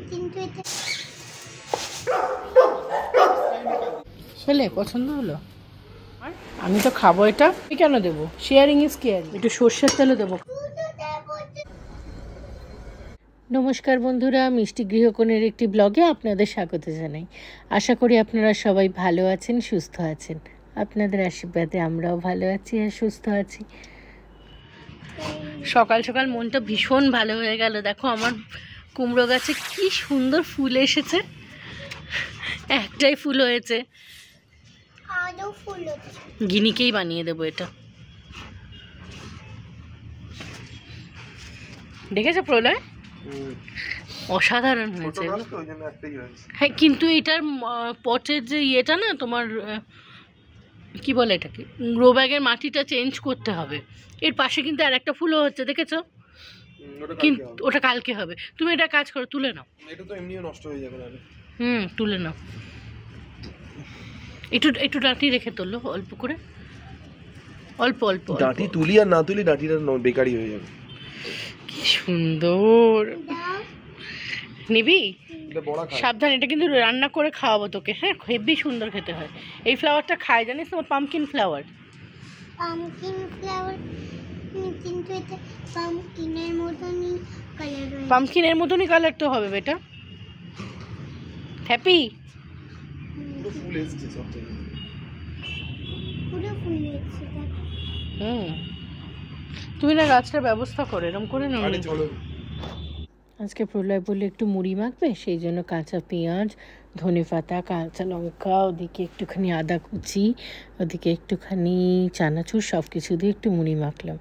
কিন্তু এটা ছেলে পছন্দ হলো? আমি তো খাবো এটা। আমি কেন দেবো? Sharing is caring. একটু সর্ষের তেলও দেবো। নমস্কার বন্ধুরা, মিষ্টি গৃহকোণের একটি ব্লগে আপনাদের স্বাগত জানাই। আশা করি আপনারা সবাই ভালো আছেন, সুস্থ আছেন। আপনাদের আশীর্বাদে আমরাও ভালো আছি আর সুস্থ আছি। সকাল সকাল মনটা ভীষণ ভালো হয়ে গেল। দেখো আমার কুমড়ো গাছে কি সুন্দর ফুল এসেছে। একটাই ফুল হয়েছে। আরো ফুল হচ্ছে। গিনিকেই বানিয়ে দেবো এটা। দেখেছো প্রলয়? অসাধারণ হয়েছে। হ্যাঁ, কিন্তু এটার পটের যে ইয়েটা না তোমার কি বলে এটাকে, গ্রো ব্যাগের মাটিটা চেঞ্জ করতে হবে। এর পাশে কিন্তু আর একটা ফুলও হচ্ছে, দেখেছো? কিন্তু ওটা কালকে হবে। তুমি এটা কাজ করো, তুলে নাও। এটা তো এমনিও নষ্ট হয়ে যাবে না। তুলে নাও। একটু একটু ডাঁটি রেখে তুললো, অল্প করে, অল্প অল্প। ডাঁটি তুলি আর না তুলি ডাঁটিটা বেকারি হয়ে যাবে। কি সুন্দর। নিবি? সাবধান, এটা কিন্তু রান্না করে খাওয়াবো তোকে। হ্যাঁ, হেভি সুন্দর খেতে হয়। এই ফ্লাওয়ারটা খায়, জানিস তো? Pumpkin flower. পামকিন ফ্লাওয়ার, কিন্তু এটা পামকিনের মতনই কালার রয়েছে। পামকিনের মতনই কালার তো হবে বেটা। হ্যাপি? পুরো ফুল এসেছে সব থেকে। পুরো ফুল এসেছে। তুমি না গাছটার ব্যবস্থা করে এরকম করে না। আরে চলো। আজকে প্রলয় বললে একটু মুড়ি মাখবে, সেই জন্য কাঁচা পেঁয়াজ, ধনেপাতা, কাঁচা লঙ্কা, ওদিকে একটুখানি আদা কুচি, ওদিকে একটুখানি চানাচুর, সব কিছু দিয়ে একটু মুড়ি মাখলাম।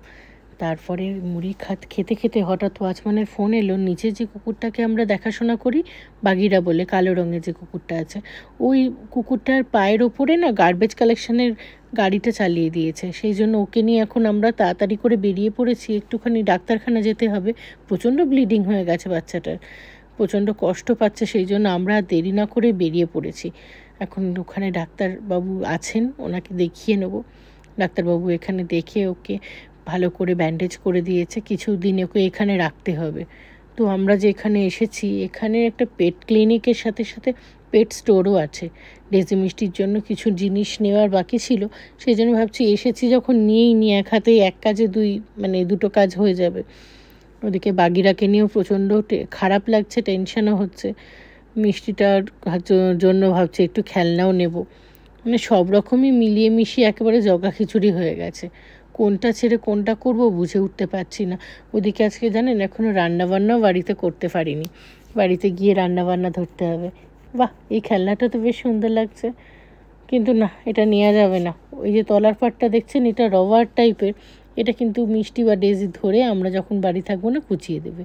তারপরে মুড়ি খেতে খেতে হঠাৎ ওয়াচম্যানের ফোন এলো। নিচে যে কুকুরটাকে আমরা দেখাশোনা করি, বাগিরা বলে, কালো রঙের যে কুকুরটা আছে, ওই কুকুরটার পায়ের ওপরে না গার্বেজ কালেকশনের গাড়িটা চালিয়ে দিয়েছে। সেই জন্য ওকে নিয়ে এখন আমরা তাড়াতাড়ি করে বেরিয়ে পড়েছি। একটুখানি ডাক্তারখানা যেতে হবে। প্রচণ্ড ব্লিডিং হয়ে গেছে বাচ্চাটার, প্রচণ্ড কষ্ট পাচ্ছে। সেই জন্য আমরা দেরি না করে বেরিয়ে পড়েছি। এখন ওখানে ডাক্তারবাবু আছেন, ওনাকে দেখিয়ে নেব। ডাক্তারবাবু এখানে দেখে ওকে ভালো করে ব্যান্ডেজ করে দিয়েছে। কিছুদিন ওকে এখানে রাখতে হবে। তো আমরা যে এখানে এসেছি, এখানে একটা পেট ক্লিনিকের সাথে সাথে পেট স্টোরও আছে। ডেজি মিষ্টির জন্য কিছু জিনিস নেওয়ার বাকি ছিল, সেই জন্য ভাবছি এসেছি যখন নিয়েই নিয়ে এক হাতেই এক কাজে দুটো কাজ হয়ে যাবে। ওদিকে বাগিরাকে নিয়েও প্রচণ্ড খারাপ লাগছে, টেনশনও হচ্ছে। মিষ্টিটার জন্য ভাবছি একটু খেলনাও নেব। মানে সব রকমই মিলিয়ে মিশিয়ে একেবারে জগা খিচুড়ি হয়ে গেছে। কোনটা ছেড়ে কোনটা করব বুঝে উঠতে পারছি না। ওদিকে আজকে জানেন এখনও রান্নাবান্নাও বাড়িতে করতে পারিনি। বাড়িতে গিয়ে রান্নাবান্না ধরতে হবে। বাহ, এই খেলনাটা তো বেশ সুন্দর লাগছে, কিন্তু না, এটা নেওয়া যাবে না। ওই যে তলার পাটটা দেখছেন, এটা রবার টাইপের। এটা কিন্তু মিষ্টি বা ডেজি ধরে আমরা যখন বাড়ি থাকবো না কুচিয়ে দেবে।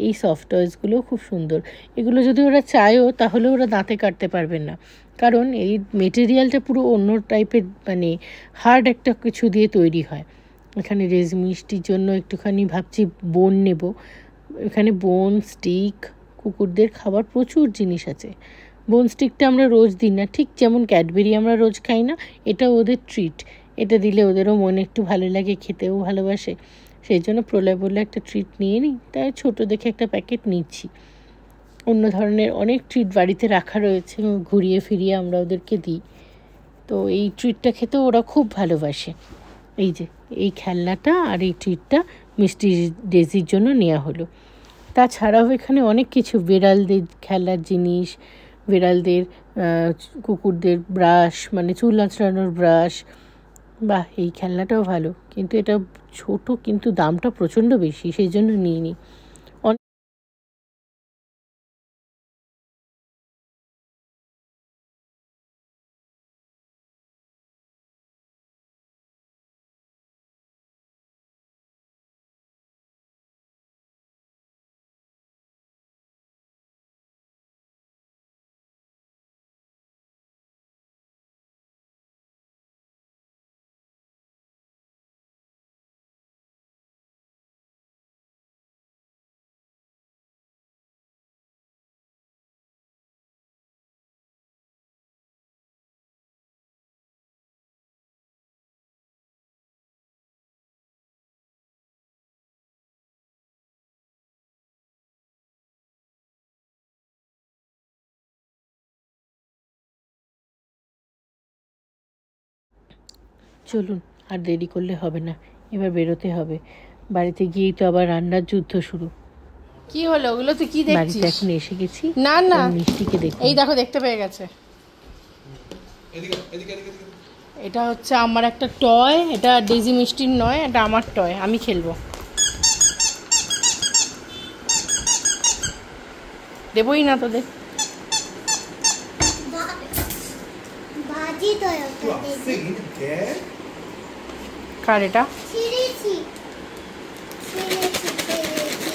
এই সফট টয়েসগুলোও খুব সুন্দর। এগুলো যদি ওরা চায়ও তাহলে ওরা দাঁতে কাটতে পারবেন না, কারণ এই মেটেরিয়ালটা পুরো অন্য টাইপের, মানে হার্ড একটা কিছু দিয়ে তৈরি হয়। এখানে মিষ্টির জন্য একটুখানি ভাবছি বোন নেব। এখানে বোন, স্টিক, কুকুরদের খাবার প্রচুর জিনিস আছে। বোন স্টিকটা আমরা রোজ দিই না, ঠিক যেমন ক্যাডবেরি আমরা রোজ খাই না, এটা ওদের ট্রিট। এটা দিলে ওদেরও মনে একটু ভালো লাগে, খেতেও ভালোবাসে। সেই জন্য প্রলয় বললে একটা ট্রিট নিয়ে নিই, তাই ছোটো দেখে একটা প্যাকেট নিচ্ছি। অন্য ধরনের অনেক ট্রিট বাড়িতে রাখা রয়েছে, ঘুরিয়ে ফিরিয়ে আমরা ওদেরকে দিই। তো এই ট্রিটটা খেতেও ওরা খুব ভালোবাসে। এই যে এই খেলনাটা আর এই ট্রিটটা মিষ্টি ডেজির জন্য নেওয়া হলো। তাছাড়াও এখানে অনেক কিছু, বিড়ালদের খেলার জিনিস, বিড়ালদের কুকুরদের ব্রাশ, মানে চুল আঁচড়ানোর ব্রাশ। বাহ, এই খেলনাটাও ভালো, কিন্তু এটা ছোট, কিন্তু দামটা প্রচণ্ড বেশি, সেই জন্য নিইনি। চলুন, আর দেরি করলে হবে না, এবার বেরোতে হবে। বাড়িতে গিয়েই তো আবার রান্নার যুদ্ধ শুরু। কি হলো ওগুলো, তুই কি বাড়িতে দেখছিস? এখন এসে গেছি। না না, মিষ্টিকে দেখুন। এই দেখো দেখতে পেয়ে গেছে। এদিকে এদিকে এদিকে এটা হচ্ছে আমার একটা টয়, এটা ডেজি মিষ্টির নয়, এটা আমার টয়, আমি খেলবো। দেবই না তোদের। ভাজি তো ওটা দেখি। কার এটা? ছিঁড়েছি ছিঁড়েছি ছিঁড়েছি।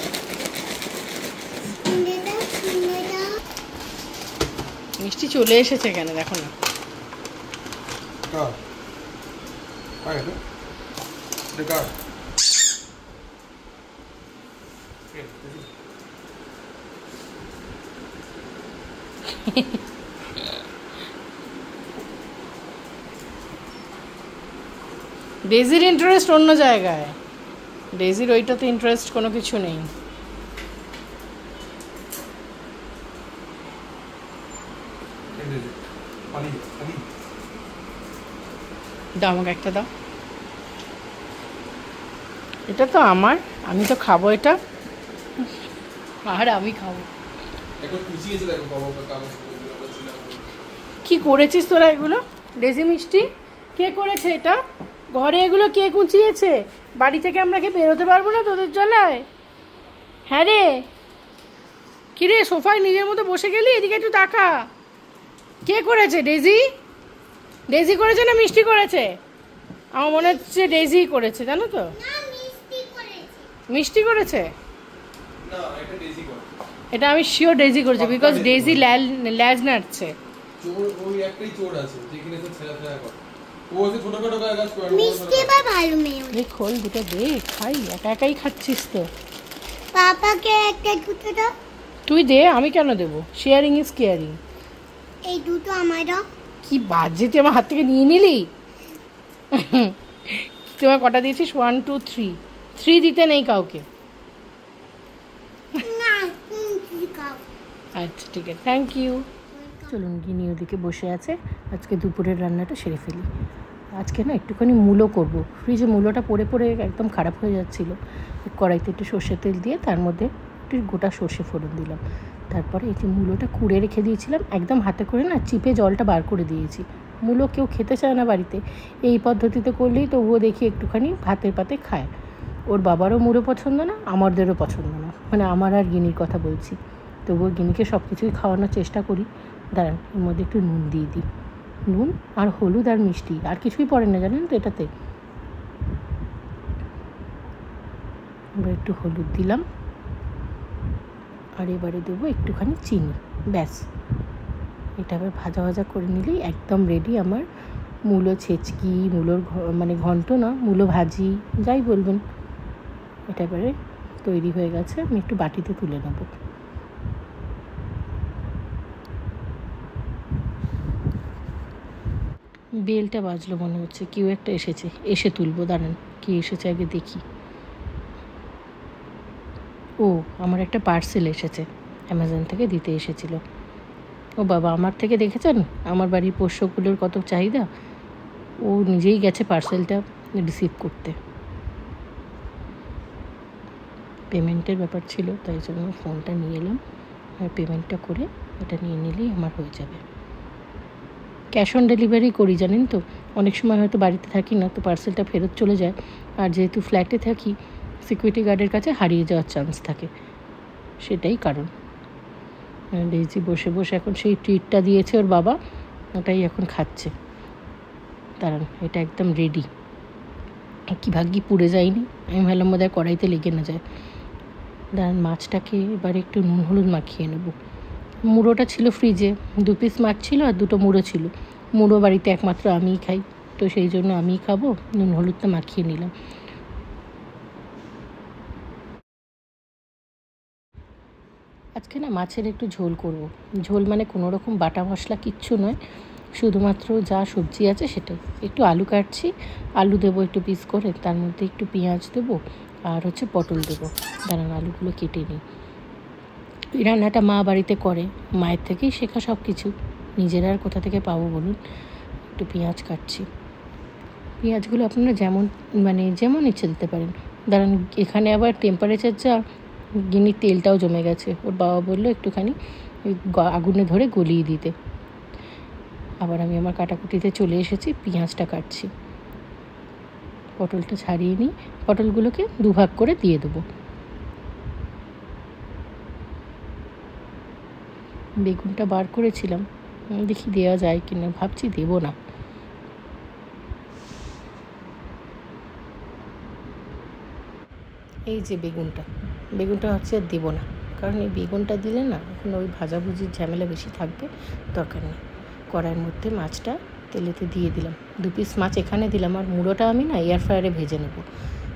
মিষ্টি চলে এসেছে কেন দেখো না। কার আয় না কার ডেজির ইন্টারেস্ট অন্য জায়গায়, ডেজির ওইটাতে ইন্টারেস্ট কোনো কিছু নেই। দাও আমাকে একটা দাও। এটা তো আমার, আমি তো খাবো এটা, আর আমি খাবো। কি করেছিস তোরা এগুলো? ডেজি মিষ্টি কে করেছে এটা? ঘরে এগুলো কে কুচিয়েছে? বাড়ি থেকে আমরা কি বেরোতে পারবো না তোদের জ্বালায়? হ্যাঁ রে, কিরে সোফায় নিজের মতো বসে গেলি, এদিকে একটু তাকা। কে করেছে? ডেজি? ডেজি করেছে না মিষ্টি করেছে? আমার মনে হচ্ছে ডেজি করেছে, জানো তো। মিষ্টি করেছে? এটা আমি শিওর ডেজি করেছে, বিকজ ডেজি ল্যাজ নাড়ছে। মিষ্টি বা ভালো মেয়ে। এই খোল দুটো দে, খাই, একা একাই খাচ্ছিস তো। পাপাকে একটা দুটো দাও। তুই দে, আমি কেন দেবো? Sharing is caring. এই দুটো আমার দাও। কি বাজে, তুই আমার হাত থেকে নিয়ে নিলি। তোমার কটা দিয়েছিস? 1 2 3, 3 দিতে নেই কাউকে। না তুমি খাও। আচ্ছা ঠিক আছে, থ্যাংক ইউ। চলুন, গিনি ওদিকে বসে আছে। আজকে দুপুরের রান্নাটা সেরে ফেলি। আজকে না একটুখানি মূলো করব। ফ্রিজে মূলোটা পড়ে পড়ে একদম খারাপ হয়ে যাচ্ছিলো। কড়াইতে একটু সর্ষের তেল দিয়ে তার মধ্যে একটু গোটা সর্ষে ফোড়ন দিলাম। তারপরে এই যে মূলোটা কুড়ে রেখে দিয়েছিলাম, একদম হাতে করে না চিপে জলটা বার করে দিয়েছি। মূলো কেউ খেতে চায় না বাড়িতে, এই পদ্ধতিতে করলেই তবুও দেখি একটুখানি ভাতের পাতে খায়। ওর বাবারও মূলো পছন্দ না, আমাদেরও পছন্দ না, মানে আমার আর গিনির কথা বলছি। তবুও গিনিকে সব কিছুই খাওয়ানোর চেষ্টা করি। দাঁড়ান, এর মধ্যে একটু নুন দিয়ে দিই। নুন আর হলুদ আর মিষ্টি, আর কিছুই পড়ে না জানেন তো এটাতে। এবার একটু হলুদ দিলাম, আর এবারে দেবো একটুখানি চিনি, ব্যাস। এটা আবার ভাজা ভাজা করে নিলেই একদম রেডি আমার মূলো ছেচকি, মূলোর মানে ঘন্ট না, মূলো ভাজি, যাই বলবেন। এটা এবারে তৈরি হয়ে গেছে, আমি একটু বাটিতে তুলে নেব। বেলটা বাজলো মনে হচ্ছে, কেউ একটা এসেছে, এসে তুলবো। দাঁড়ান, কি এসেছে আগে দেখি। ও, আমার একটা পার্সেল এসেছে, অ্যামাজন থেকে দিতে এসেছিল। ও বাবা, আমার থেকে দেখেছেন আমার বাড়ির পোষ্যগুলোর কত চাহিদা। ও নিজেই গেছে পার্সেলটা রিসিভ করতে। পেমেন্টের ব্যাপার ছিল, তাই জন্য ফোনটা নিয়ে এলাম, আর পেমেন্টটা করে এটা নিয়ে নিলেই আমার হয়ে যাবে। ক্যাশ অন ডেলিভারি করি, জানেন তো। অনেক সময় হয়তো বাড়িতে থাকি না, তো পার্সেলটা ফেরত চলে যায়। আর যেহেতু ফ্ল্যাটে থাকি, সিকিউরিটি গার্ডের কাছে হারিয়ে যাওয়ার চান্স থাকে, সেটাই কারণ। ডেজি বসে বসে এখন সেই ট্রিটটা দিয়েছে ওর বাবা, ওটাই এখন খাচ্ছে। দাঁড়ান, এটা একদম রেডি। কি ভাগ্যি পুড়ে যায়নি, আমি ভাবলাম বোধহয় কড়াইতে লেগে না যায়। দাঁড়ান, মাছটাকে এবারে একটু নুন হলুদ মাখিয়ে নেব। মুড়োটা ছিল ফ্রিজে, 2 পিস মাছ ছিল আর 2টো মুড়ো ছিল। মুড়ো বাড়িতে একমাত্র আমিই খাই, তো সেই জন্য আমিই খাবো। নুন হলুদটা মাখিয়ে নিলাম। আজকে না মাছের একটু ঝোল করব। ঝোল মানে কোনো রকম বাটা মশলা কিচ্ছু নয়, শুধুমাত্র যা সবজি আছে সেটাই। একটু আলু কাটছি, আলু দেবো একটু পিস করে, তার মধ্যে একটু পেঁয়াজ দেবো, আর হচ্ছে পটল দেবো। দাঁড়ান, আলুগুলো কেটে নিই। এই রান্নাটা মা বাড়িতে করে, মায়ের থেকেই শেখা সব কিছু, নিজেরা আর কোথা থেকে পাবো বলুন। একটু পেঁয়াজ কাটছি। পেঁয়াজগুলো আপনারা যেমন ইচ্ছে দিতে পারেন। দাঁড়ান, এখানে আবার টেম্পারেচার যা, গিনির তেলটাও জমে গেছে। ওর বাবা বললো একটুখানি আগুনে ধরে গলিয়ে দিতে। আবার আমি আমার কাটাকুটিতে চলে এসেছি, পেঁয়াজটা কাটছি। পটলটা ছাড়িয়ে নিই, পটলগুলোকে দুভাগ করে দিয়ে দেবো। বেগুনটা বার করেছিলাম, দেখি দেওয়া যায় কিনা, ভাবছি দেবো না। এই যে বেগুনটা হচ্ছে আর দেবো না, কারণ এই বেগুনটা দিলে না এখন ওই ভাজাভুজির ঝামেলা বেশি থাকবে, দরকার নেই। কড়াইয়ের মধ্যে মাছটা তেলেতে দিয়ে দিলাম, 2 পিস মাছ এখানে দিলাম। আর মুড়োটা আমি না এয়ার ফ্রায়ারে ভেজে নেব,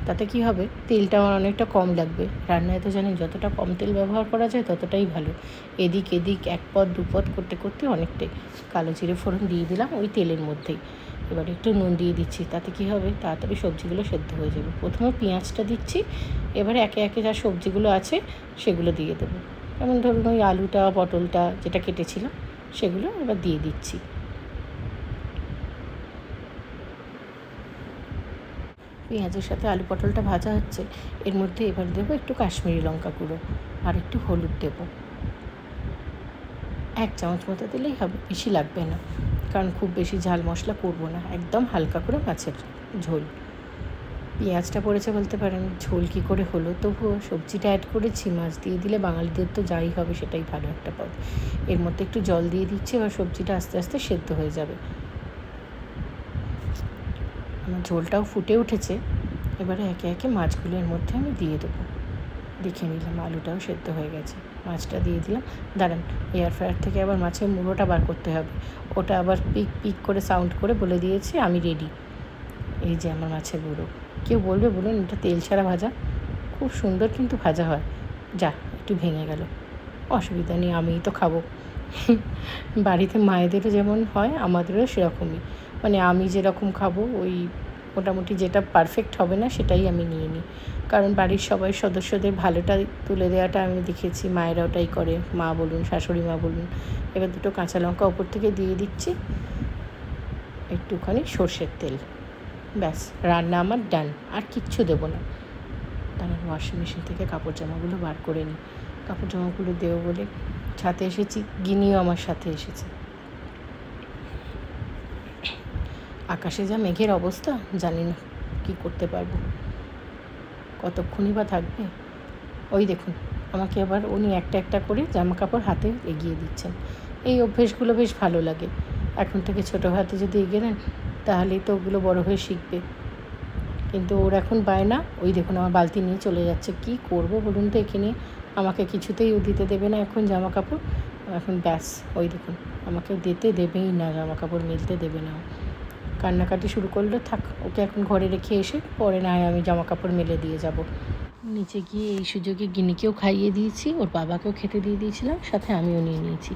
তাতে কি হবে তেলটা আমার অনেকটা কম লাগবে। রান্নায় তো জানি যতটা কম তেল ব্যবহার করা যায় ততটাই ভালো। এদিক এক পদ 2 পদ করতে করতে অনেকটাই। কালো জিরে ফোড়ন দিয়ে দিলাম ওই তেলের মধ্যেই। এবার একটু নুন দিয়ে দিচ্ছি, তাতে কি হবে তাড়াতাড়ি সবজিগুলো সেদ্ধ হয়ে যাবে। প্রথমে পেঁয়াজটা দিচ্ছি, এবারে একে যা সবজিগুলো আছে সেগুলো দিয়ে দেবো। যেমন ধরুন ওই আলুটা, পটলটা যেটা কেটেছিলাম সেগুলো এবার দিয়ে দিচ্ছি। পেঁয়াজের সাথে আলু পটলটা ভাজা হচ্ছে, এর মধ্যে এবার দেবো একটু কাশ্মীরি লঙ্কা গুঁড়ো আর একটু হলুদ দেবো। 1 চামচ মতো দিলেই হবে, বেশি লাগবে না, কারণ খুব বেশি ঝাল মশলা করবো না, একদম হালকা করে মাছের ঝোল। পেঁয়াজটা পড়েছে বলতে পারেন, ঝোল কী করে হলো, তবুও সবজিটা অ্যাড করেছি। মাছ দিয়ে দিলে বাঙালিদের তো যাই হবে সেটাই ভালো একটা পদ। এর মধ্যে একটু জল দিয়ে দিচ্ছি, এবার সবজিটা আস্তে আস্তে সেদ্ধ হয়ে যাবে। আমার ঝোলটাও ফুটে উঠেছে, এবারে একে মাছগুলো এর মধ্যে আমি দিয়ে দেবো। দেখে নিলাম আলুটাও সেদ্ধ হয়ে গেছে, মাছটা দিয়ে দিলাম। দাঁড়ান, এয়ার ফ্রায়ার থেকে আবার মাছের মুড়োটা বার করতে হবে, ওটা আবার পিক করে সাউন্ড করে বলে দিয়েছি আমি রেডি। এই যে আমার মাছের মুড়ো। কেউ বলবে বলুন এটা তেল ছাড়া ভাজা, খুব সুন্দর কিন্তু ভাজা হয়। যা একটু ভেঙে গেল, অসুবিধা নেই, আমিই তো খাবো। বাড়িতে মায়েদেরও যেমন হয় আমাদেরও সেরকমই, আমি যেরকম খাবো ওই মোটামুটি যেটা পারফেক্ট হবে না সেটাই আমি নিয়ে নিই, কারণ বাড়ির সবাই সদস্যদের ভালোটা তুলে দেওয়াটা আমি দেখেছি মায়েরা ওটাই করে, মা বলুন শাশুড়ি মা বলুন। এবার 2 কাঁচা লঙ্কা ওপর থেকে দিয়ে দিচ্ছি, একটুখানি সর্ষের তেল, ব্যাস রান্না আমার ডান, আর কিচ্ছু দেবো না। তারপর ওয়াশিং মেশিন থেকে কাপড় জামাগুলো বার করে নিই। কাপড় জামাগুলো দেবো বলে ছাদে এসেছি, গিনিও আমার সাথে এসেছে। আকাশে যা মেঘের অবস্থা, জানি না কী করতে পারবো, কতক্ষণই বা থাকবে। ওই দেখুন আমাকে আবার উনি একটা করে জামা কাপড় হাতে এগিয়ে দিচ্ছেন। এই অভ্যেসগুলো বেশ ভালো লাগে, এখন থেকে ছোটো হাতে যদি এগিয়ে দেন তাহলেই তো ওগুলো বড় হয়ে শিখবে। কিন্তু ওর এখন বায়না, ওই দেখুন আমার বালতি নিয়ে চলে যাচ্ছে। কি করব বলুন তো, এখানে আমাকে কিছুতেই ও দিতে দেবে না এখন জামা কাপড়। এখন ব্যাস ওই দেখুন আমাকে দিতে দেবেই না, জামা কাপড় মেলতে দেবে না। কান্নাকাটি শুরু করলো, থাক ওকে এখন ঘরে রেখে এসে পরে না হয় আমি জামা কাপড় মেলে দিয়ে যাব। নিচে গিয়ে এই সুযোগে গিনিকেও খাইয়ে দিয়েছি, ওর বাবাকেও খেতে দিয়ে দিয়েছিলাম, সাথে আমিও নিয়ে নিয়েছি।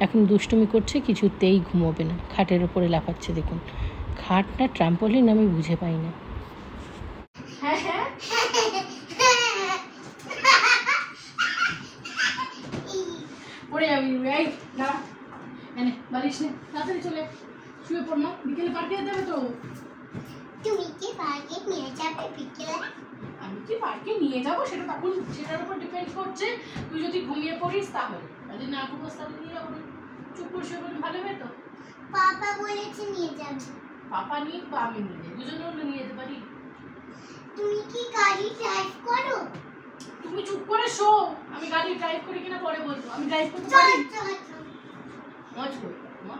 এখন দুষ্টুমি করছে, কিছুতেই ঘুমোবে না, খাটের ওপরে লাফাচ্ছে। দেখুন খাট না ট্রাম্পলিন আমি বুঝে পাই না। হ্যাঁ পড়ে যাবি, এই না এনে বালিশ নে, তাড়াতাড়ি চলে শুয়ে পড় না, বিকেলে পার্কে যেতে হবে তো। তুমি কি পার্কে নিয়ে যাবে বিকেলে? আমি কি পার্কে নিয়ে যাবো সেটা তখন সেটার উপর ডিপেন্ড করছে, তুই যদি ঘুমিয়ে পড়িস তাহলে, যদি না ঘুমোস তাহলে নিয়ে যাবো না। চুপ করে শুয়ে পড়লে ভালো হবে তো। পাপা বলেছে নিয়ে যাবে। পাপা নিয়ে বা আমি নিয়ে যাই, দুজনে হলে নিয়ে যেতে পারি। তুমি কি গাড়ি ড্রাইভ করো? তুমি চুপ করে শো, আমি গাড়ি ড্রাইভ করি কিনা পরে বলবো। আমি ড্রাইভ করতে পারি। মজ করি মা,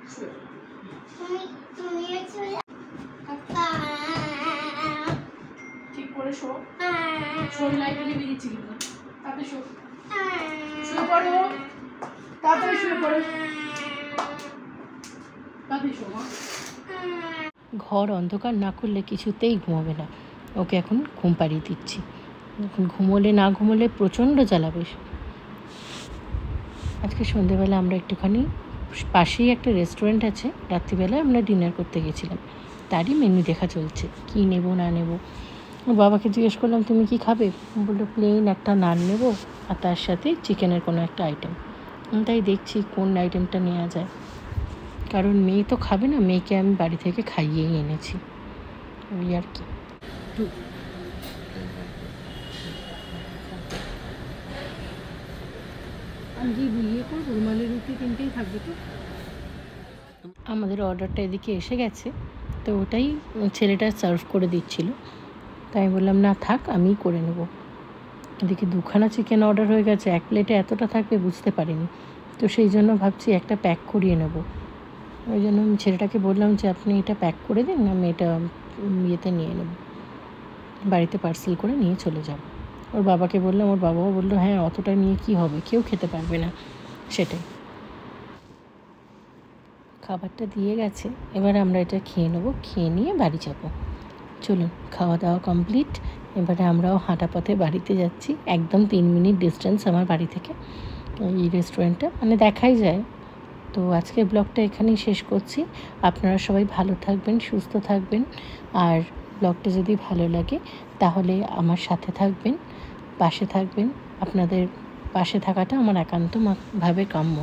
শুয়ে তুমি ঠিক করে শো, শোর লাইটে নিয়ে দিচ্ছি কিন্তু তাতে শো, শুয়ে পড়ো তাড়াতাড়ি, শুয়ে পড়ো তাড়াতাড়ি শো মা। ঘর অন্ধকার না করলে কিছুতেই ঘুমোবে না, ওকে এখন ঘুম পাড়িয়ে দিচ্ছি। এখন ঘুমোলে প্রচণ্ড জ্বালাবে। আজকে সন্ধ্যেবেলা আমরা একটুখানি পাশেই একটা রেস্টুরেন্ট আছে, রাত্রিবেলায় আমরা ডিনার করতে গেছিলাম, তারই মেনু দেখা চলছে কি নেব না নেব। বাবাকে জিজ্ঞেস করলাম তুমি কি খাবে, বললো প্লেন একটা নান নেব আর তার সাথে চিকেনের কোনো একটা আইটেম। তাই দেখছি কোন আইটেমটা নেওয়া যায়। কারণ মেয়ে তো খাবে না, মেয়েকে আমি বাড়ি থেকে খাইয়েই এনেছি, ওই আর কি। আমি যে বিয়ে করবো রুমালি রুটি 3টেই থাকবে তো। আমাদের অর্ডারটা এদিকে এসে গেছে, তো ওটাই ছেলেটা সার্ভ করে দিচ্ছিল, তাই আমি বললাম না থাক আমিই করে নেব। এদিকে 2খানা চিকেন অর্ডার হয়ে গেছে, 1 প্লেটে এতটা থাকবে বুঝতে পারিনি, তো সেই জন্য ভাবছি একটা প্যাক করিয়ে নেব। ওই জন্য আমি ছেলেটাকে বললাম যে আপনি এটা প্যাক করে দিন, আমি এটা ইয়েতে নিয়ে নেব, বাড়িতে পার্সেল করে নিয়ে চলে যাব। ওর বাবাকে বললাম, ওর বাবাও বললো হ্যাঁ অতটা নিয়ে কি হবে, কেউ খেতে পারবে না। সেটাই, খাবারটা দিয়ে গেছে, এবার আমরা এটা খেয়ে নেবো, খেয়ে নিয়ে বাড়ি যাব। চলুন, খাওয়া দাওয়া কমপ্লিট, এবারে আমরাও হাঁটা পথে বাড়িতে যাচ্ছি। একদম 3 মিনিট ডিস্টেন্স আমার বাড়ি থেকে এই রেস্টুরেন্টটা, মানে দেখাই যায়। তো আজকের ব্লগটা এখানেই শেষ করছি। আপনারা সবাই ভালো থাকবেন, সুস্থ থাকবেন, আর ব্লগটা যদি ভালো লাগে তাহলে আমার সাথে থাকবেন, পাশে থাকবেন। আপনাদের পাশে থাকাটা আমার একান্তভাবে কাম্য।